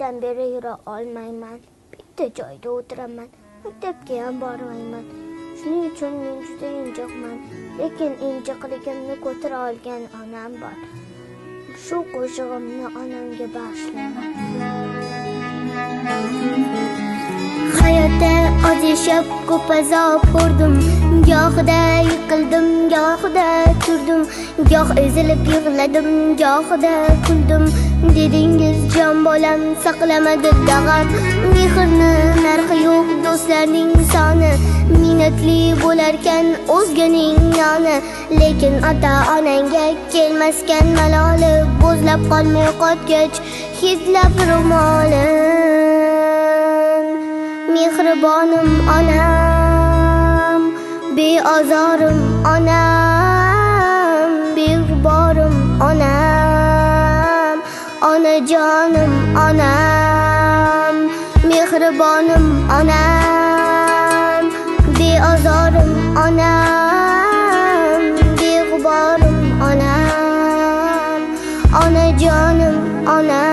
yildan beri yura olmayman. Bitta joyda o'tiraman. Maktabga ham bormayman. Shuning uchun men juda injiqman. Lekin injiqligimni ko'tara olgan onam bor. Shu qo'shig'imni onamga bag'ishlayman. Hayotda oz yashab ko'p azob ko'rdim. Gohida yiqildim, gohida turdim. Goh ezilib yig'ladim, gohida kuldim. Dedingiz jon bolam saqlamadi dag'am. Mehrni narxi yo'q do'stlarning soni. Minnatli bo'larkan o'zganing yoni. Lekin ota-onangga kelmaskan maloli. Bo'zlab qolmay qotgach hidlab ro'molim. Mehribonim onam, beozorim onam, beg'uborim onam, onajonim onam, mehribonim onam, beozorim onam, beg'uborim onam, onajonim onam.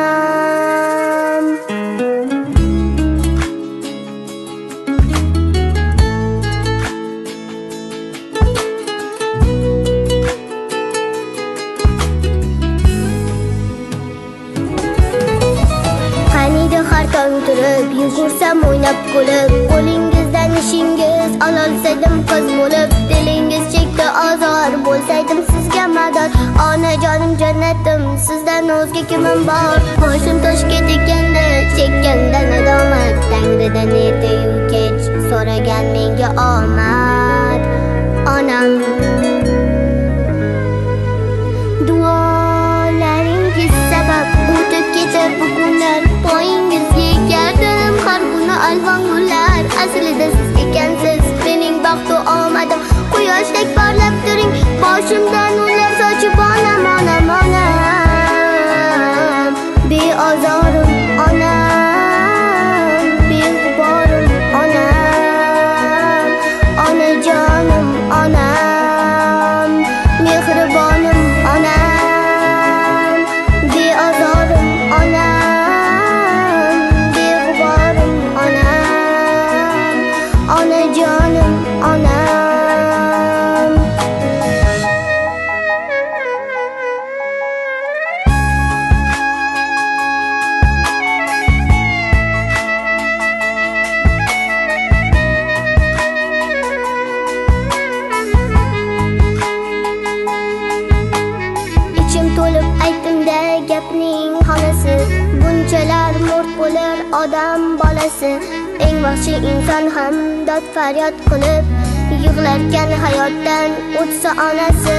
Turib yugursam o'ynab kulib, qo'lingizdan ishingiz ololsaydim qiz bo'lib, dilingiz chekdi azor bo'lsaydim sizga mador. Onajonim jannatim, sizdan o'zga kimim bor? Boshim toshga tekanda chekkanda nadomat, Tangridan ertayu kech so'ragan menga omad. Onam duolaringiz sabab o'tib ketar bu kunlar, poyingizga gardim har kuni alvon gullar. Aslida siz ekansiz mening baxtu omadim. Quyoshdek porlab turing, boshimdan ular sochib onam, onam, onam, beozorim onam, beg'uborim onam, onajonim onam, mehribonim onam, beozorim onam, beg'uborim onam, onajonim onam. Ichim to'lib aytdim-da gapning xonasi, bunchalar mo'rt bo'lar odam bolasi. Eng baxshi inson ham dod faryod qilib yig'larkan hayotdan o'tsa onasi.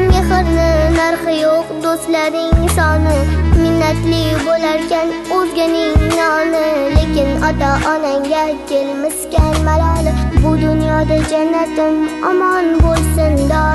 Mehrni narxi yo'q do'stlaring soni, minnatli bo'larkan o'zganing noni. Lekin ota-onangga kelmaskan maloli, bu dunyoda jannatim omon bo'lsin do.